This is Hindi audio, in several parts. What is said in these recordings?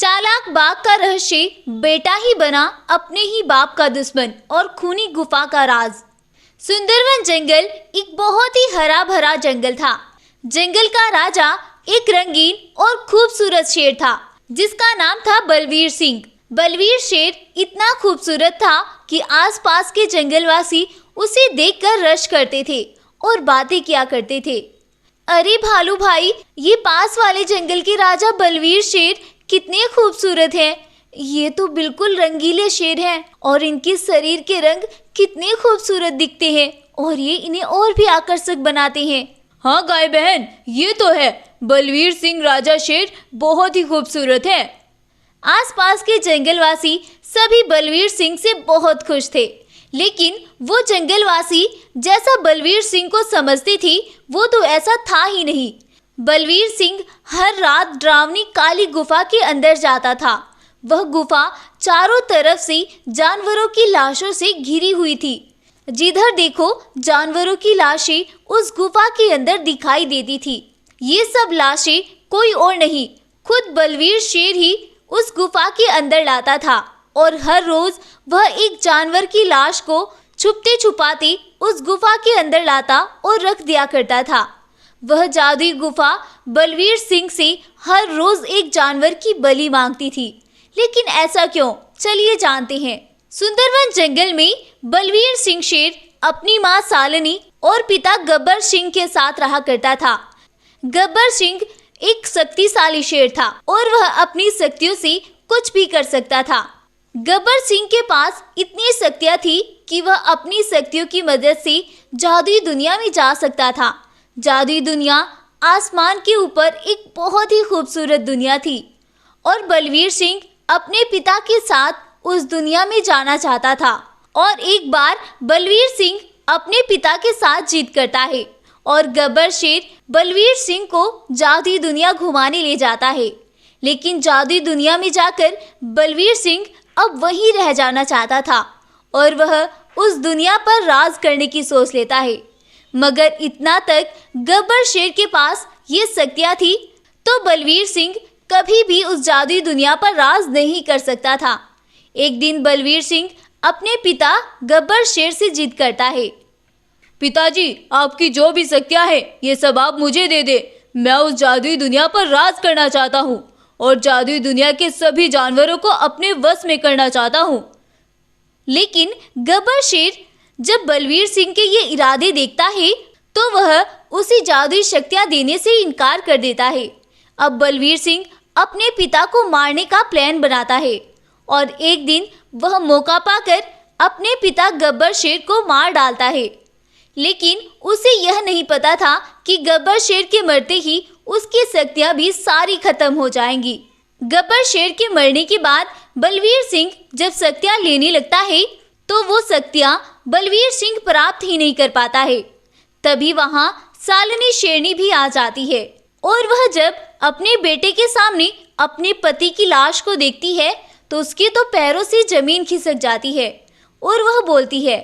चालाक बाघ का रहस्य, बेटा ही बना अपने ही बाप का दुश्मन और खूनी गुफा का राज। सुंदरवन जंगल एक बहुत ही हरा भरा जंगल था। जंगल का राजा एक रंगीन और खूबसूरत शेर था जिसका नाम था बलवीर सिंह। बलवीर शेर इतना खूबसूरत था कि आसपास के जंगलवासी उसे देखकर रश करते थे और बातें किया करते थे। अरे भालू भाई, ये पास वाले जंगल के राजा बलवीर शेर कितने खूबसूरत हैं। ये तो बिल्कुल रंगीले शेर हैं और इनके शरीर के रंग कितने खूबसूरत दिखते हैं और ये इन्हें और भी आकर्षक बनाते हैं। हाँ गाय बहन, ये तो है, बलवीर सिंह राजा शेर बहुत ही खूबसूरत है। आसपास के जंगलवासी सभी बलवीर सिंह से बहुत खुश थे, लेकिन वो जंगलवासी जैसा बलवीर सिंह को समझती थी वो तो ऐसा था ही नहीं। बलवीर सिंह हर रात डरावनी काली गुफा के अंदर जाता था। वह गुफा चारों तरफ से जानवरों की लाशों से घिरी हुई थी। जिधर देखो जानवरों की लाशें उस गुफा के अंदर दिखाई देती थी। ये सब लाशें कोई और नहीं, खुद बलवीर शेर ही उस गुफा के अंदर लाता था और हर रोज वह एक जानवर की लाश को छुपते छुपाते उस गुफा के अंदर लाता और रख दिया करता था। वह जादुई गुफा बलवीर सिंह से हर रोज एक जानवर की बलि मांगती थी, लेकिन ऐसा क्यों, चलिए जानते हैं। सुंदरवन जंगल में बलवीर सिंह शेर अपनी मां सालनी और पिता गब्बर सिंह के साथ रहा करता था। गब्बर सिंह एक शक्तिशाली शेर था और वह अपनी शक्तियों से कुछ भी कर सकता था। गब्बर सिंह के पास इतनी शक्तियां थी कि वह अपनी शक्तियों की मदद से जादुई दुनिया में जा सकता था। जादुई दुनिया आसमान के ऊपर एक बहुत ही खूबसूरत दुनिया थी और बलवीर सिंह अपने पिता के साथ उस दुनिया में जाना चाहता था। और एक बार बलवीर सिंह अपने पिता के साथ जिद करता है और गब्बर शेर बलवीर सिंह को जादुई दुनिया घुमाने ले जाता है, लेकिन जादुई दुनिया में जाकर बलवीर सिंह अब वहीं रह जाना चाहता था और वह उस दुनिया पर राज करने की सोच लेता है। मगर इतना तक गब्बर शेर के पास ये शक्तियां थी तो बलवीर सिंह कभी भी उस जादुई दुनिया पर राज नहीं कर सकता था। एक दिन बलवीर सिंह अपने पिता गब्बर शेर से जिद करता है, पिताजी, आपकी जो भी शक्तियां हैं ये सब आप मुझे दे दे। मैं उस जादुई दुनिया पर राज करना चाहता हूँ और जादुई दुनिया के सभी जानवरों को अपने वश में करना चाहता हूँ। लेकिन गब्बर शेर जब बलवीर सिंह के ये इरादे देखता है तो वह उसे जादुई शक्तियां देने से इनकार कर देता है। अब बलवीर सिंह अपने पिता को मारने का प्लान बनाता है और एक दिन वह मौका पाकर अपने पिता गब्बर शेर को मार डालता है। लेकिन उसे यह नहीं पता था कि गब्बर शेर के मरते ही उसकी शक्तियां भी सारी खत्म हो जाएंगी। गब्बर शेर के मरने के बाद बलवीर सिंह जब शक्तियां लेने लगता है तो वो शक्तियां बलवीर सिंह प्राप्त ही नहीं कर पाता है। तभी वहां सालनी शेरनी भी आ जाती है और वह जब अपने बेटे के सामने अपने पति की लाश को देखती है तो उसके तो पैरों से जमीन खिसक जाती है और वह बोलती है,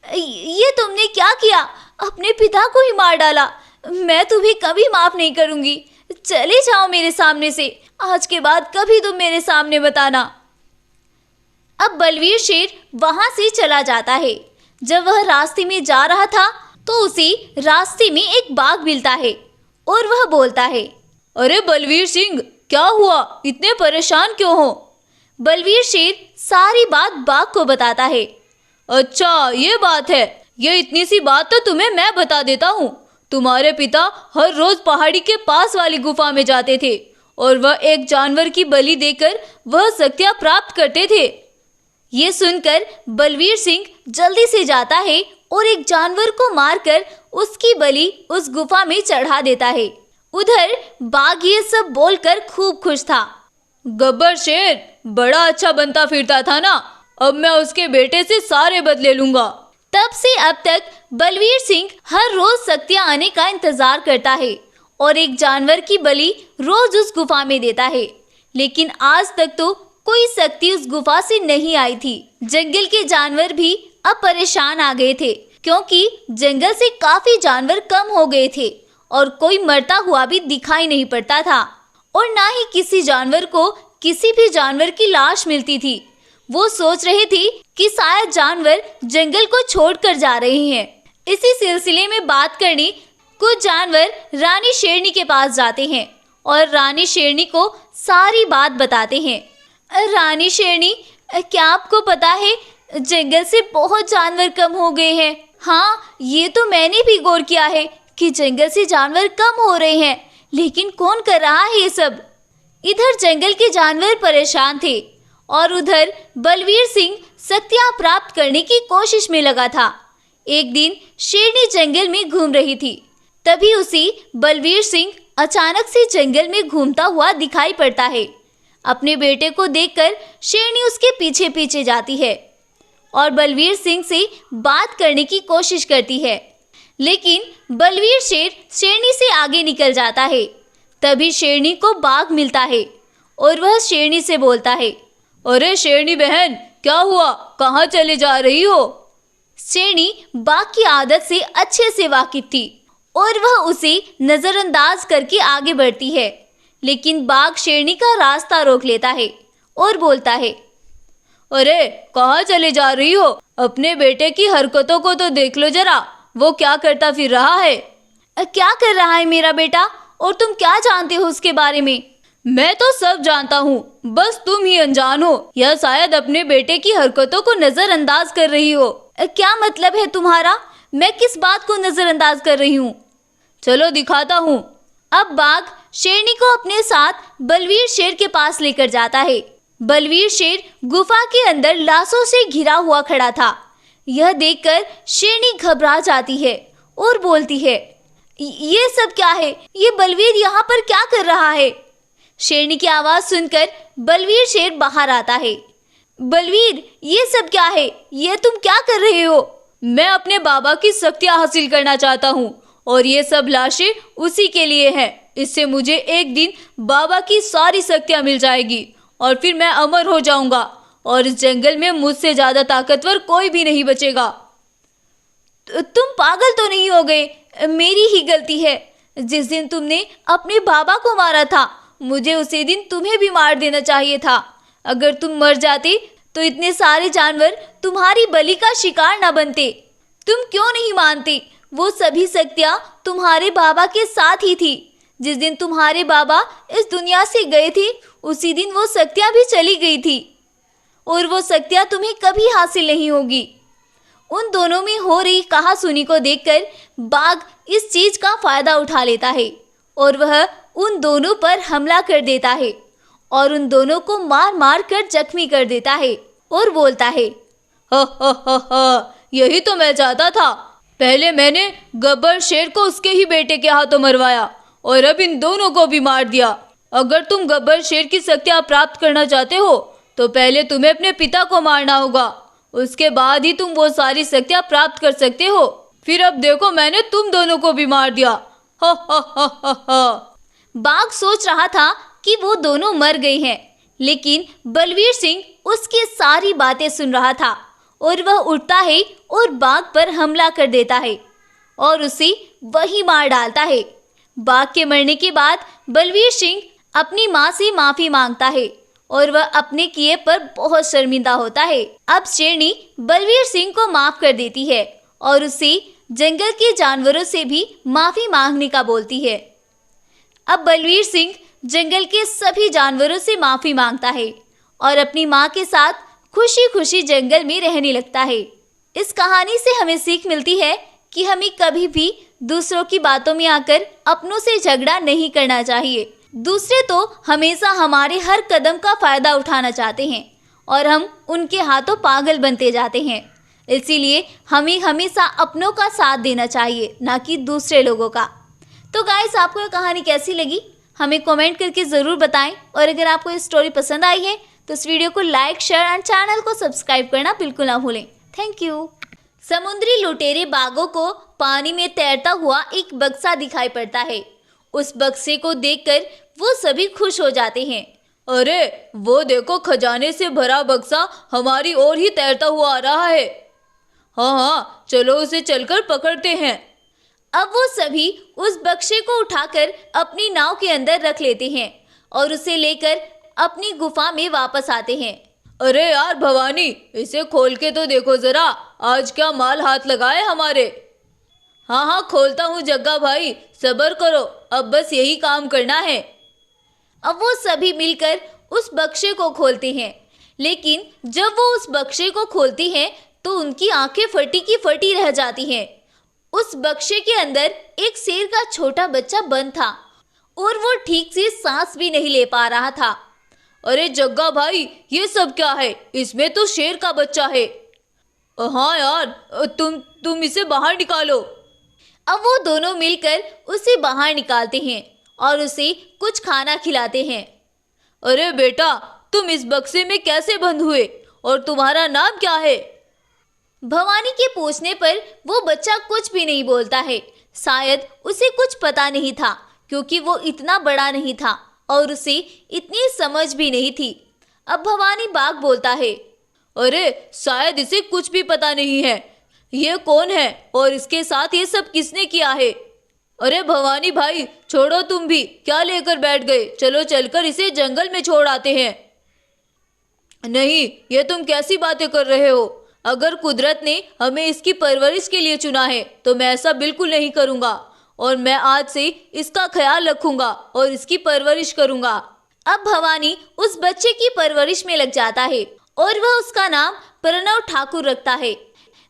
ये तुमने क्या किया? अपने पिता को ही मार डाला। मैं तुम्हें कभी माफ नहीं करूंगी। चले जाओ मेरे सामने से। आज के बाद कभी तुम मेरे सामने मत आना। अब बलवीर शेर वहां से चला जाता है। जब वह रास्ते में जा रहा था तो उसे रास्ते में एक बाघ मिलता है और वह बोलता है, अरे बलवीर सिंह, क्या हुआ? इतने परेशान क्यों हो? बलवीर शेर सारी बात बाघ को बताता है। अच्छा, ये बात है। ये इतनी सी बात तो तुम्हें मैं बता देता हूँ। तुम्हारे पिता हर रोज पहाड़ी के पास वाली गुफा में जाते थे और वह एक जानवर की बलि देकर वह शक्तियां प्राप्त करते थे। ये सुनकर बलवीर सिंह जल्दी से जाता है और एक जानवर को मारकर उसकी बलि उस गुफा में चढ़ा देता है। उधर बाघ ये सब बोलकर खूब खुश था। गब्बर शेर बड़ा अच्छा बनता फिरता था ना, अब मैं उसके बेटे से सारे बदले लूंगा। तब से अब तक बलवीर सिंह हर रोज शक्तियां आने का इंतजार करता है और एक जानवर की बलि रोज उस गुफा में देता है, लेकिन आज तक तो कोई शक्ति उस गुफा से नहीं आई थी। जंगल के जानवर भी अब परेशान आ गए थे क्योंकि जंगल से काफी जानवर कम हो गए थे और कोई मरता हुआ भी दिखाई नहीं पड़ता था और ना ही किसी जानवर को किसी भी जानवर की लाश मिलती थी। वो सोच रही थी कि शायद जानवर जंगल को छोड़कर जा रहे हैं। इसी सिलसिले में बात करनी कुछ जानवर रानी शेरनी के पास जाते हैं और रानी शेरनी को सारी बात बताते हैं। रानी शेरनी, क्या आपको पता है जंगल से बहुत जानवर कम हो गए हैं? हाँ, ये तो मैंने भी गौर किया है कि जंगल से जानवर कम हो रहे हैं, लेकिन कौन कर रहा है ये सब? इधर जंगल के जानवर परेशान थे और उधर बलवीर सिंह शक्तियां प्राप्त करने की कोशिश में लगा था। एक दिन शेरनी जंगल में घूम रही थी, तभी उसी बलवीर सिंह अचानक से जंगल में घूमता हुआ दिखाई पड़ता है। अपने बेटे को देखकर शेरनी उसके पीछे पीछे जाती है और बलवीर सिंह से बात करने की कोशिश करती है, लेकिन बलवीर शेर शेरनी से आगे निकल जाता है। तभी शेरनी को बाघ मिलता है और वह शेरनी से बोलता है, अरे शेरनी बहन, क्या हुआ? कहाँ चले जा रही हो? शेरनी बाघ की आदत से अच्छे से वाकिफ थी और वह उसे नजरअंदाज करके आगे बढ़ती है, लेकिन बाघ शेरनी का रास्ता रोक लेता है और बोलता है, अरे कहाँ चले जा रही हो? अपने बेटे की हरकतों को तो देख लो जरा, वो क्या करता फिर रहा है? क्या कर रहा है मेरा बेटा, और तुम क्या जानते हो उसके बारे में? मैं तो सब जानता हूँ, बस तुम ही अनजान हो या शायद अपने बेटे की हरकतों को नजरअंदाज कर रही हो। क्या मतलब है तुम्हारा? मैं किस बात को नजरअंदाज कर रही हूँ? चलो दिखाता हूँ। अब बाघ शेरनी को अपने साथ बलवीर शेर के पास लेकर जाता है। बलवीर शेर गुफा के अंदर लाशों से घिरा हुआ खड़ा था। यह देखकर शेरनी घबरा जाती है और बोलती है, ये सब क्या है? ये बलवीर यहाँ पर क्या कर रहा है? शेरनी की आवाज सुनकर बलवीर शेर बाहर आता है। बलवीर, ये सब क्या है? ये तुम क्या कर रहे हो? मैं अपने बाबा की शक्तियाँ हासिल करना चाहता हूँ और ये सब लाशें उसी के लिए हैं। इससे मुझे एक दिन बाबा की सारी शक्तियाँ मिल जाएगी और फिर मैं अमर हो जाऊंगा और इस जंगल में मुझसे ज्यादा ताकतवर कोई भी नहीं बचेगा। तुम पागल तो नहीं हो गए? मेरी ही गलती है। जिस दिन तुमने अपने बाबा को मारा था, मुझे उसी दिन तुम्हें भी मार देना चाहिए था। अगर तुम मर जाते तो इतने सारे जानवर तुम्हारी बलि का शिकार न बनते। तुम क्यों नहीं मानते? वो सभी शक्तियाँ तुम्हारे बाबा के साथ ही थी। जिस दिन तुम्हारे बाबा इस दुनिया से गए थे, उसी दिन वो शक्तियाँ भी चली गई थी और वो शक्तियाँ तुम्हें कभी हासिल नहीं होगी। उन दोनों में हो रही कहासुनी को देखकर बाघ इस चीज का फायदा उठा लेता है और वह उन दोनों पर हमला कर देता है और उन दोनों को मार मार कर जख्मी कर देता है और बोलता है, हा, यही तो मैं चाहता था। पहले मैंने गब्बर शेर को उसके ही बेटे के हाथों मरवाया और अब इन दोनों को भी मार दिया। अगर तुम गब्बर शेर की शक्तियाँ प्राप्त करना चाहते हो तो पहले तुम्हें अपने पिता को मारना होगा, उसके बाद ही तुम वो सारी शक्तियाँ प्राप्त कर सकते हो। फिर अब देखो, मैंने तुम दोनों को भी मार दिया। हा। बाघ सोच रहा था कि वो दोनों मर गए हैं, लेकिन बलवीर सिंह उसकी सारी बातें सुन रहा था और वह उठता है और बाघ पर हमला कर देता है और उसे वही मार डालता है। बाघ के मरने के बाद बलवीर सिंह अपनी माँ से माफी मांगता है और वह अपने किए पर बहुत शर्मिंदा होता है। अब शेरनी बलवीर सिंह को माफ कर देती है और उसे जंगल के जानवरों से भी माफी मांगने का बोलती है। अब बलवीर सिंह जंगल के सभी जानवरों से माफी मांगता है और अपनी माँ के साथ खुशी खुशी जंगल में रहने लगता है। इस कहानी से हमें सीख मिलती है कि हमें कभी भी दूसरों की बातों में आकर अपनों से झगड़ा नहीं करना चाहिए। दूसरे तो हमेशा हमारे हर कदम का फायदा उठाना चाहते हैं और हम उनके हाथों पागल बनते जाते हैं। इसीलिए हमें हमेशा अपनों का साथ देना चाहिए, ना कि दूसरे लोगों का। तो गाइस, आपको ये कहानी कैसी लगी हमें कमेंट करके ज़रूर बताएं और अगर आपको ये स्टोरी पसंद आई है तो इस वीडियो को लाइक, शेयर एंड चैनल को सब्सक्राइब करना बिल्कुल ना भूलें। Thank you. समुद्री लुटेरे बाघों को पानी में तैरता हुआ एक बक्सा दिखाई पड़ता है। उस बक्से को देखकर वो सभी खुश हो जाते हैं। अरे वो देखो, खजाने से भरा बक्सा हमारी ओर ही तैरता हुआ आ रहा है। हाँ, चलो उसे चलकर पकड़ते हैं। अब वो सभी उस बक्से को उठाकर अपनी नाव के अंदर रख लेते हैं और उसे लेकर अपनी गुफा में वापस आते हैं। अरे यार भवानी, इसे खोल के तो देखो जरा, आज क्या माल हाथ लगाए हमारे। हाँ हाँ खोलता हूँ जग्गा भाई, सब्र करो, अब बस यही काम करना है। अब वो सभी मिलकर उस बक्से को खोलते हैं, लेकिन जब वो उस बक्से को खोलती हैं तो उनकी आंखें फटी की फटी रह जाती हैं। उस बक्से के अंदर एक शेर का छोटा बच्चा बंद था और वो ठीक से सांस भी नहीं ले पा रहा था। अरे जग्गा भाई, ये सब क्या है? इसमें तो शेर का बच्चा है। हाँ यार, तुम इसे बाहर निकालो। अब वो दोनों मिलकर उसे बाहर निकालते हैं और उसे कुछ खाना खिलाते हैं। अरे बेटा, तुम इस बक्से में कैसे बंद हुए और तुम्हारा नाम क्या है? भवानी के पूछने पर वो बच्चा कुछ भी नहीं बोलता है। शायद उसे कुछ पता नहीं था, क्योंकि वो इतना बड़ा नहीं था और उसे इतनी समझ भी नहीं थी। अब भवानी बाघ बोलता है, अरे शायद इसे कुछ भी पता नहीं है। ये कौन है और इसके साथ ये सब किसने किया है? अरे भवानी भाई, छोड़ो, तुम भी क्या लेकर बैठ गए? चलो चलकर इसे जंगल में छोड़ आते हैं। नहीं, ये तुम कैसी बातें कर रहे हो? अगर कुदरत ने हमें इसकी परवरिश के लिए चुना है तो मैं ऐसा बिल्कुल नहीं करूँगा, और मैं आज से इसका ख्याल रखूँगा और इसकी परवरिश करूँगा। अब भवानी उस बच्चे की परवरिश में लग जाता है और वह उसका नाम प्रणव ठाकुर रखता है।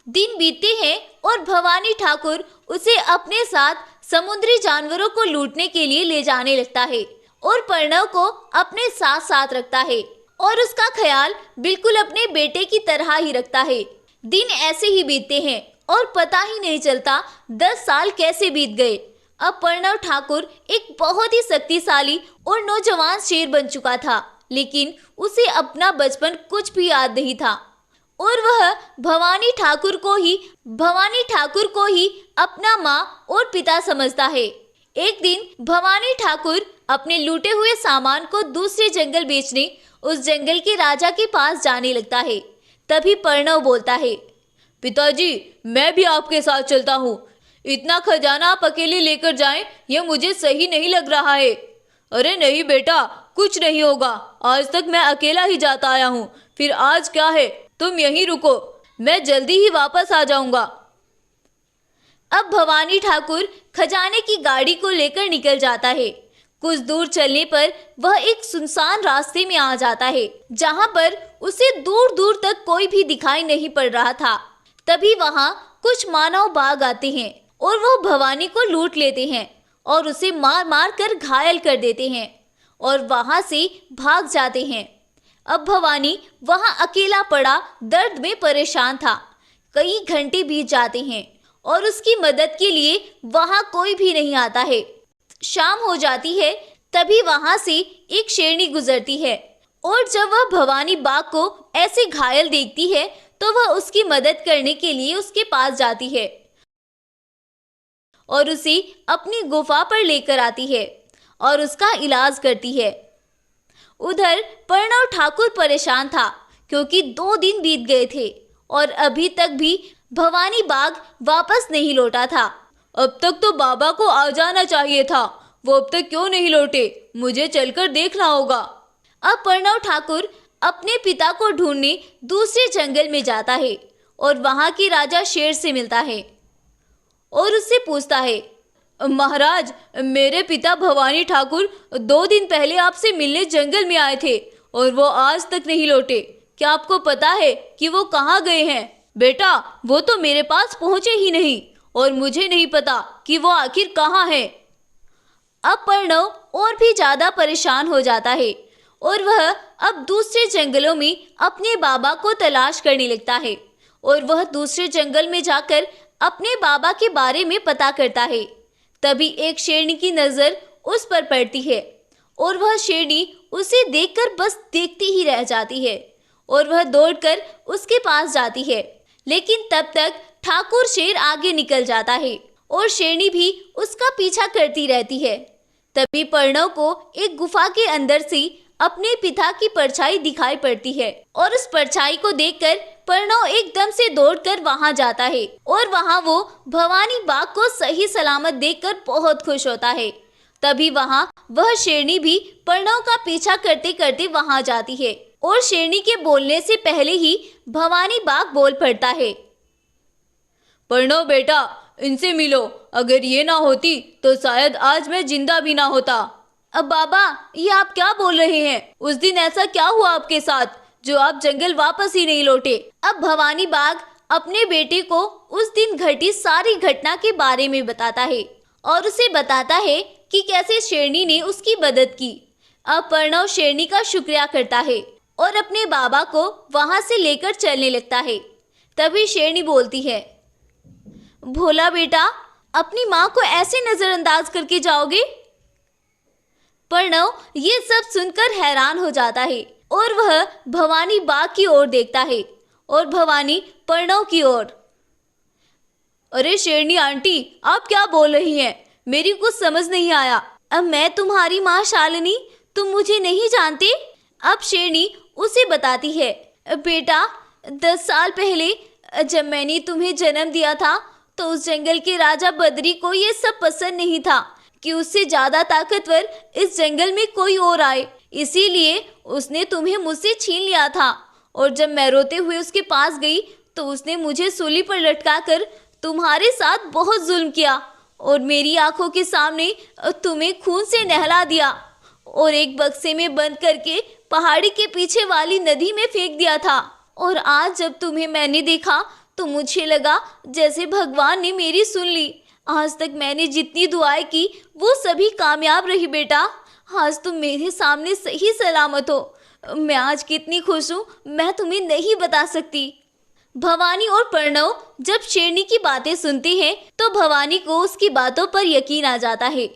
दिन बीतते हैं और भवानी ठाकुर उसे अपने साथ समुद्री जानवरों को लूटने के लिए ले जाने लगता है और प्रणव को अपने साथ साथ रखता है और उसका ख्याल बिल्कुल अपने बेटे की तरह ही रखता है। दिन ऐसे ही बीतते हैं और पता ही नहीं चलता 10 साल कैसे बीत गए। अब प्रणव ठाकुर एक बहुत ही शक्तिशाली और नौजवान शेर बन चुका था, लेकिन उसे अपना बचपन कुछ भी याद नहीं था और वह भवानी ठाकुर को ही अपना माँ और पिता समझता है। एक दिन भवानी ठाकुर अपने लूटे हुए सामान को दूसरे जंगल बेचने उस जंगल के राजा के पास जाने लगता है। तभी प्रणव बोलता है, पिताजी, मैं भी आपके साथ चलता हूँ। इतना खजाना आप अकेले लेकर जाएं, यह मुझे सही नहीं लग रहा है। अरे नहीं बेटा, कुछ नहीं होगा, आज तक मैं अकेला ही जाता आया हूँ, फिर आज क्या है? तुम यहीं रुको, मैं जल्दी ही वापस आ जाऊंगा। अब भवानी ठाकुर खजाने की गाड़ी को लेकर निकल जाता है। कुछ दूर चलने पर वह एक सुनसान रास्ते में आ जाता है, जहां पर उसे दूर दूर तक कोई भी दिखाई नहीं पड़ रहा था। तभी वहां कुछ मानव बाघ आते हैं और वो भवानी को लूट लेते हैं और उसे मार मार कर घायल कर देते हैं और वहां से भाग जाते हैं। अब भवानी वहां अकेला पड़ा दर्द में परेशान था। कई घंटे बीत जाते हैं और उसकी मदद के लिए वहां कोई भी नहीं आता है। शाम हो जाती है, तभी वहां से एक शेरनी गुजरती है और जब वह भवानी बाघ को ऐसे घायल देखती है तो वह उसकी मदद करने के लिए उसके पास जाती है और उसे अपनी गुफा पर लेकर आती है और उसका इलाज करती है। उधर प्रणव ठाकुर परेशान था, क्योंकि 2 दिन बीत गए थे और अभी तक भी भवानी बाघ वापस नहीं लौटा था। अब तक तो बाबा को आ जाना चाहिए था, वो अब तक क्यों नहीं लौटे? मुझे चलकर देखना होगा। अब प्रणव ठाकुर अपने पिता को ढूंढने दूसरे जंगल में जाता है और वहां के राजा शेर से मिलता है और उससे पूछता है, महाराज, मेरे पिता भवानी ठाकुर 2 दिन पहले आपसे मिलने जंगल में आए थे और वो आज तक नहीं लौटे। क्या आपको पता है कि वो कहाँ गए हैं? बेटा, वो तो मेरे पास पहुँचे ही नहीं और मुझे नहीं पता कि वो आखिर कहाँ है। अब प्रणव और भी ज्यादा परेशान हो जाता है और वह अब दूसरे जंगलों में अपने बाबा को तलाश करने लगता है और वह दूसरे जंगल में जाकर अपने बाबा के बारे में पता करता है। तभी एक शेरनी की नजर उस पर पड़ती है और वह शेरनी उसे देखकर बस देखती ही रह जाती है और वह दौड़कर उसके पास जाती है, लेकिन तब तक ठाकुर शेर आगे निकल जाता है और शेरनी भी उसका पीछा करती रहती है। तभी प्रणव को एक गुफा के अंदर से अपने पिता की परछाई दिखाई पड़ती है और उस परछाई को देखकर प्रणव एकदम से दौड़कर वहां जाता है और वहां वो भवानी बाघ को सही सलामत देखकर बहुत खुश होता है। तभी वहाँ वह शेरनी भी प्रणव का पीछा करते करते वहाँ जाती है और शेरनी के बोलने से पहले ही भवानी बाघ बोल पड़ता है। प्रणव बेटा, इनसे मिलो। अगर ये ना होती तो शायद आज मैं जिंदा भी ना होता। अब बाबा, ये आप क्या बोल रहे हैं? उस दिन ऐसा क्या हुआ आपके साथ जो आप जंगल वापस ही नहीं लौटे? अब भवानी बाघ अपने बेटे को उस दिन घटी सारी घटना के बारे में बताता है और उसे बताता है कि कैसे शेरनी ने उसकी मदद की। अब प्रणव शेरनी का शुक्रिया करता है और अपने बाबा को वहां से लेकर चलने लगता है। तभी शेरनी बोलती है, भोला बेटा, अपनी माँ को ऐसे नजरअंदाज करके जाओगे? प्रणव ये सब सुनकर हैरान हो जाता है और वह भवानी बाघ की ओर देखता है और भवानी प्रणव की ओर। अरे शेरनी आंटी, आप क्या बोल रही हैं? मेरी कुछ समझ नहीं आया। अब मैं तुम्हारी माँ शालिनी, तुम मुझे नहीं जानते? अब शेरनी उसे बताती है, बेटा 10 साल पहले जब मैंने तुम्हें जन्म दिया था तो उस जंगल के राजा बद्री को ये सब पसंद नहीं था कि उससे ज्यादा ताकतवर इस जंगल में कोई और आए, इसीलिए उसने तुम्हें मुझसे छीन लिया था। और जब मैं रोते हुए उसके पास गई तो उसने मुझे सूली पर लटकाकर तुम्हारे साथ बहुत जुल्म किया और मेरी आंखों के सामने तुम्हें खून से नहला दिया और एक बक्से में बंद करके पहाड़ी के पीछे वाली नदी में फेंक दिया था। और आज जब तुम्हें मैंने देखा तो मुझे लगा जैसे भगवान ने मेरी सुन ली। आज तक मैंने जितनी दुआएं की वो सभी कामयाब रही बेटा। आज तुम मेरे सामने सही सलामत हो। मैं आज कितनी खुश हूँ मैं तुम्हें नहीं बता सकती। भवानी और प्रणव जब शेरनी की बातें सुनते हैं तो भवानी को उसकी बातों पर यकीन आ जाता है।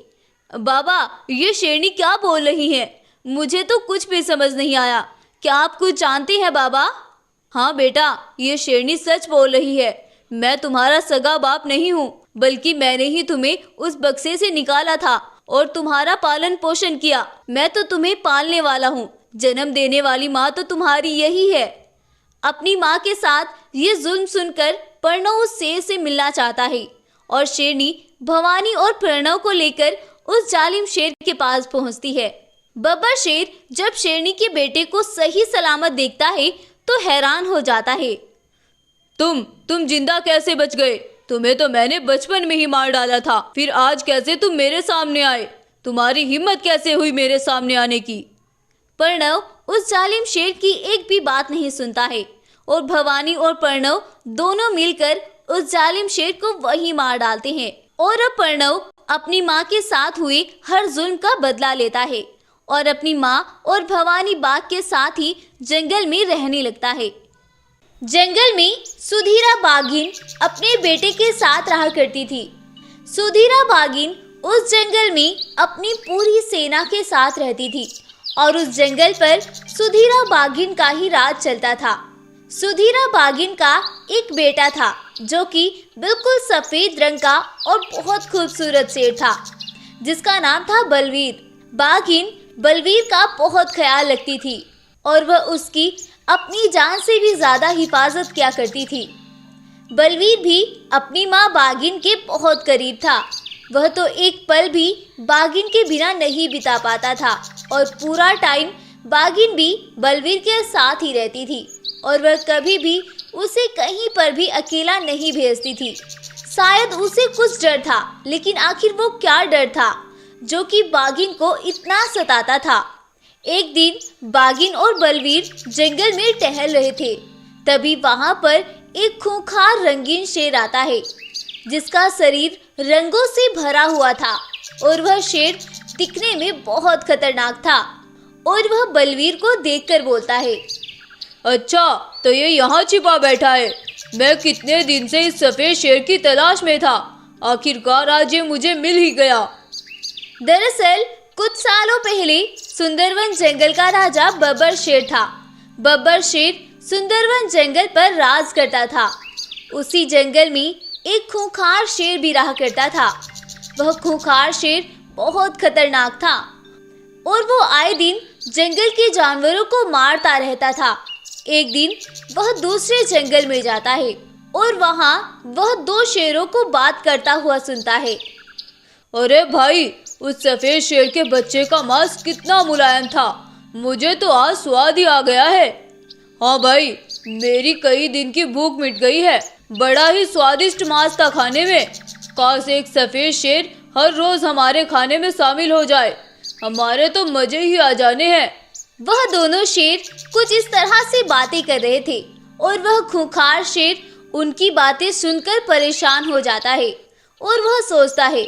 बाबा, ये शेरनी क्या बोल रही है? मुझे तो कुछ भी समझ नहीं आया। क्या आप कुछ जानते हैं बाबा? हाँ बेटा, ये शेरनी सच बोल रही है। मैं तुम्हारा सगा बाप नहीं हूँ, बल्कि मैंने ही तुम्हें उस बक्से से निकाला था और तुम्हारा पालन पोषण किया। मैं तो तुम्हें पालने वाला हूँ। जन्म देने वाली माँ तो तुम्हारी यही है। अपनी माँ के साथ ये जुल्म सुनकर प्रणव उस शेर से मिलना चाहता है और शेरनी भवानी और प्रणव को लेकर उस जालिम शेर के पास पहुँचती है। बब्बर शेर जब शेरनी के बेटे को सही सलामत देखता है तो हैरान हो जाता है। तुम जिंदा कैसे बच गए? तुम्हें तो मैंने बचपन में ही मार डाला था, फिर आज कैसे तुम मेरे सामने आए? तुम्हारी हिम्मत कैसे हुई मेरे सामने आने की? प्रणव उस जालिम शेर की एक भी बात नहीं सुनता है और भवानी और प्रणव दोनों मिलकर उस जालिम शेर को वहीं मार डालते हैं। और अब प्रणव अपनी माँ के साथ हुए हर जुल्म का बदला लेता है और अपनी माँ और भवानी बाघ के साथ ही जंगल में रहने लगता है। जंगल में सुधीरा बाघिन अपने बेटे के साथ रहा करती थी। सुधीरा बाघिन उस जंगल में अपनी पूरी सेना के साथ रहती थी और उस जंगल पर सुधीरा बाघिन का ही राज चलता था। सुधीरा बाघिन का एक बेटा था जो कि बिल्कुल सफेद रंग का और बहुत खूबसूरत शेर था जिसका नाम था बलवीर। बाघिन बलवीर का बहुत ख्याल रखती थी और वह उसकी अपनी जान से भी ज्यादा हिफाजत किया करती थी। बलवीर भी अपनी माँ बाघिन के बहुत करीब था। वह तो एक पल भी बाघिन के बिना नहीं बिता पाता था और पूरा टाइम बाघिन भी बलवीर के साथ ही रहती थी और वह कभी भी उसे कहीं पर भी अकेला नहीं भेजती थी। शायद उसे कुछ डर था, लेकिन आखिर वो क्या डर था जो कि बाघिन को इतना सताता था। एक दिन बाघिन और बलवीर जंगल में टहल रहे थे। तभी वहां पर एक खूंखार रंगीन शेर आता है जिसका शरीर रंगों से भरा हुआ था और वह शेर दिखने में बहुत खतरनाक था और वह बलवीर को देखकर बोलता है, अच्छा, तो ये यहाँ छिपा बैठा है। मैं कितने दिन से इस सफेद शेर की तलाश में था। आखिरकार आज ये मुझे मिल ही गया। दरअसल कुछ सालों पहले सुंदरवन जंगल का राजा बब्बर शेर था। बब्बर शेर सुंदरवन जंगल पर राज करता था। उसी जंगल में एक खूंखार शेर भी रहा करता था। वह खूंखार शेर बहुत खतरनाक था और वो आए दिन जंगल के जानवरों को मारता रहता था। एक दिन वह दूसरे जंगल में जाता है और वहाँ वह दो शेरों को बात करता हुआ सुनता है। अरे भाई, उस सफेद शेर के बच्चे का मांस कितना मुलायम था। मुझे तो आज स्वाद ही आ गया है। हाँ भाई, मेरी कई दिन की भूख मिट गई है। बड़ा ही स्वादिष्ट मांस था खाने में। काश एक सफेद शेर हर रोज हमारे खाने में शामिल हो जाए, हमारे तो मजे ही आ जाने हैं। वह दोनों शेर कुछ इस तरह से बातें कर रहे थे और वह खूंखार शेर उनकी बातें सुनकर परेशान हो जाता है और वह सोचता है,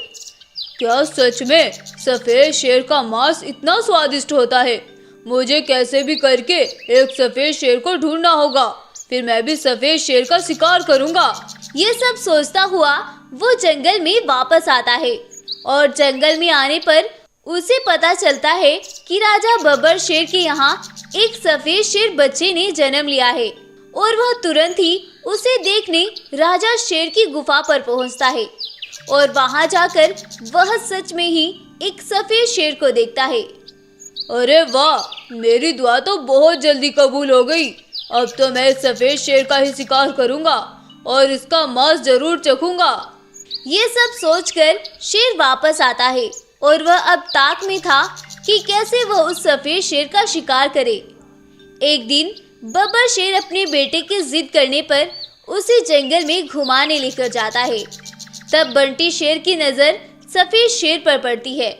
क्या सच में सफेद शेर का मांस इतना स्वादिष्ट होता है? मुझे कैसे भी करके एक सफेद शेर को ढूंढना होगा, फिर मैं भी सफेद शेर का शिकार करूंगा। ये सब सोचता हुआ वो जंगल में वापस आता है और जंगल में आने पर उसे पता चलता है कि राजा बब्बर शेर के यहाँ एक सफेद शेर बच्चे ने जन्म लिया है और वह तुरंत ही उसे देखने राजा शेर की गुफा पर पहुँचता है और वहाँ जाकर वह सच में ही एक सफेद शेर को देखता है। अरे वाह, मेरी दुआ तो बहुत जल्दी कबूल हो गई। अब तो मैं इस सफेद शेर का ही शिकार करूंगा और इसका मांस जरूर चखूंगा। ये सब सोचकर शेर वापस आता है और वह अब ताक में था कि कैसे वह उस सफेद शेर का शिकार करे। एक दिन बब्बर शेर अपने बेटे के जिद करने पर उसे जंगल में घुमाने लेकर जाता है। तब बंटी शेर की नज़र सफेद शेर पर पड़ती है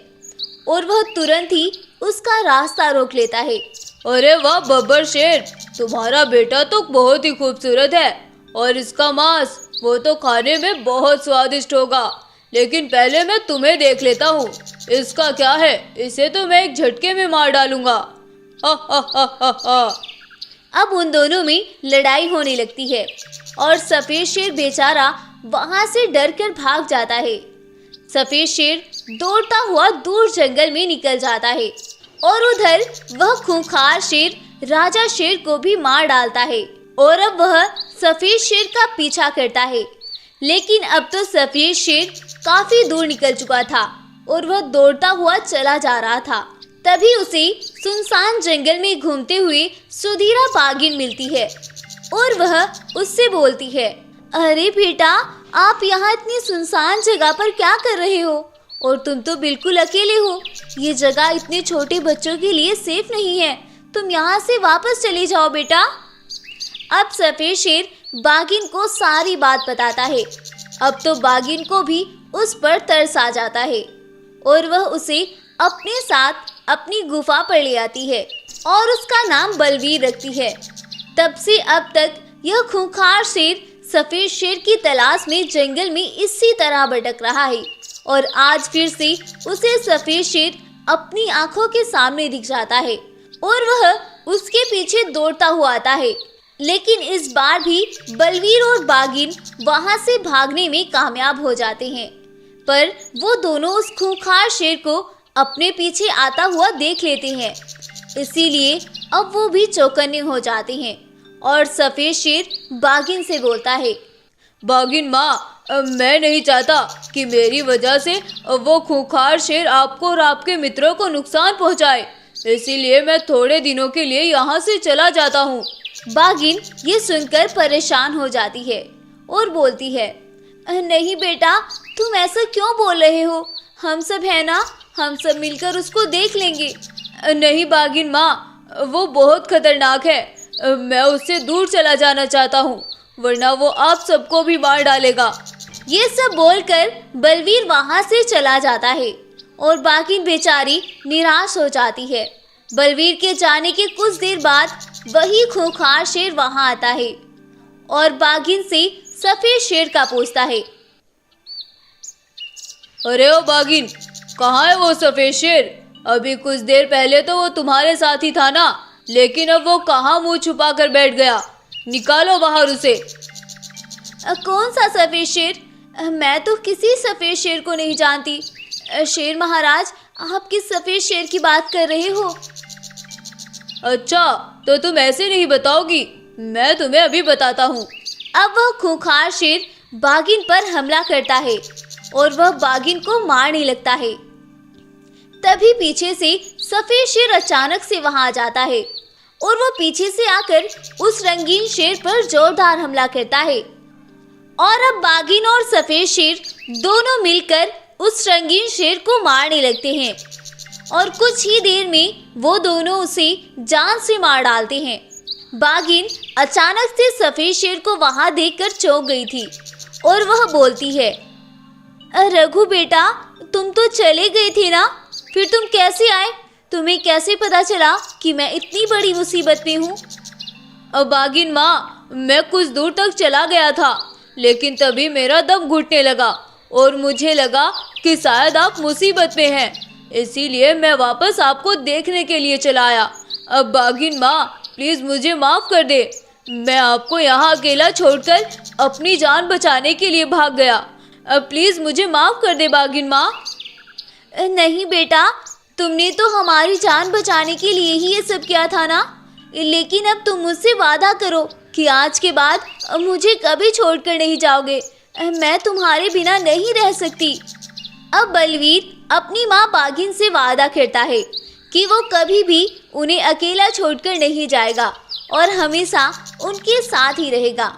और वह तुरंत ही उसका रास्ता रोक लेता है। अरे वाह बब्बर शेर, तुम्हारा बेटा तो बहुत ही खूबसूरत है और इसका मांस वो तो खाने में बहुत स्वादिष्ट होगा, लेकिन पहले मैं तुम्हें देख लेता हूँ। इसका क्या है, इसे तो मैं एक झटके में मार डालूंगा। हा हा हा हा हा। अब उन दोनों में लड़ाई होने लगती है और सफेद शेर बेचारा वहां से डरकर भाग जाता है। सफेद शेर दौड़ता हुआ दूर जंगल में निकल जाता है और उधर वह खूंखार शेर राजा शेर को भी मार डालता है और अब वह सफेद शेर का पीछा करता है। लेकिन अब तो सफेद शेर काफी दूर निकल चुका था और वह दौड़ता हुआ चला जा रहा था। तभी उसे सुनसान जंगल में घूमते हुए सुधीरा बाघिन मिलती है और वह उससे बोलती है, अरे बेटा, आप यहाँ इतनी सुनसान जगह पर क्या कर रहे हो? और तुम तो बिल्कुल अकेले हो। ये जगह इतने छोटे बच्चों के लिए सेफ नहीं है। तुम यहाँ से वापस चले जाओ बेटा। अब सफेद शेर बाघिन को सारी बात बताता है। अब तो बाघिन को भी उस पर तरस आ जाता है और वह उसे अपने साथ अपनी गुफा पर ले आती है और उसका नाम बलवीर रखती है। तब से अब तक यह खूंखार शेर सफेद शेर की तलाश में जंगल में इसी तरह भटक रहा है और आज फिर से उसे सफेद शेर अपनी आंखों के सामने दिख जाता है और वह उसके पीछे दौड़ता हुआ आता है। लेकिन इस बार भी बलवीर और बाघिन वहां से भागने में कामयाब हो जाते हैं, पर वो दोनों उस खूंखार शेर को अपने पीछे आता हुआ देख लेते हैं। इसीलिए अब वो भी चौकन्ने हो जाते हैं और सफेद शेर बाघिन से बोलता है, बाघिन माँ, मैं नहीं चाहता कि मेरी वजह से वो खूंखार शेर आपको और आपके मित्रों को नुकसान पहुंचाए, इसीलिए मैं थोड़े दिनों के लिए यहाँ से चला जाता हूँ। बाघिन ये सुनकर परेशान हो जाती है और बोलती है, नहीं बेटा, तुम ऐसा क्यों बोल रहे हो? हम सब है ना, हम सब मिलकर उसको देख लेंगे। नहीं बाघिन माँ, वो बहुत खतरनाक है। मैं उससे दूर चला जाना चाहता हूँ, वरना वो आप सबको भी मार डालेगा। ये सब बोलकर बलवीर वहाँ से चला जाता है और बाघिन बेचारी निराश हो जाती है। बलवीर के जाने के कुछ देर बाद वही खूंखार शेर वहाँ आता है और बाघिन से सफेद शेर का पूछता है, अरे ओ बाघिन, कहाँ है वो सफेद शेर? अभी कुछ देर पहले तो वो तुम्हारे साथ ही था ना, लेकिन अब वो कहाँ मुंह छुपा कर बैठ गया? निकालो बाहर उसे। कौन सा सफेद शेर? मैं तो किसी सफेद शेर को नहीं जानती। शेर महाराज, आप किस सफेद शेर की बात कर रहे हो? अच्छा, तो तुम ऐसे नहीं बताओगी, मैं तुम्हें अभी बताता हूँ। अब वह खूंखार शेर बाघिन पर हमला करता है और वह बाघिन को मारने लगता है। तभी पीछे से सफेद शेर अचानक से वहां आ जाता है और वो पीछे से आकर उस रंगीन शेर पर जोरदार हमला करता है और अब बाघिन और सफेद शेर दोनों मिलकर उस रंगीन शेर को मारने लगते हैं और कुछ ही देर में वो दोनों उसे जान से मार डालते हैं। बाघिन अचानक से सफेद शेर को वहां देखकर चौंक गई थी और वह बोलती है, रघु बेटा, तुम तो चले गए थे ना, फिर तुम कैसे आए? तुम्हें कैसे पता चला कि मैं इतनी बड़ी मुसीबत में हूँ? अब बाघिन माँ, मैं कुछ दूर तक चला गया था, लेकिन तभी मेरा दम घुटने लगा और मुझे लगा कि शायद आप मुसीबत में हैं, इसीलिए मैं वापस आपको देखने के लिए चला आया। अब बाघिन माँ, प्लीज़ मुझे माफ़ कर दे। मैं आपको यहाँ अकेला छोड़कर अपनी जान बचाने के लिए भाग गया। अब प्लीज़ मुझे माफ़ कर दे बाघिन माँ। नहीं बेटा, तुमने तो हमारी जान बचाने के लिए ही ये सब किया था ना, लेकिन अब तुम मुझसे वादा करो कि आज के बाद मुझे कभी छोड़कर नहीं जाओगे। मैं तुम्हारे बिना नहीं रह सकती। अब बलवीर अपनी माँ बाघिन से वादा करता है कि वो कभी भी उन्हें अकेला छोड़कर नहीं जाएगा और हमेशा उनके साथ ही रहेगा।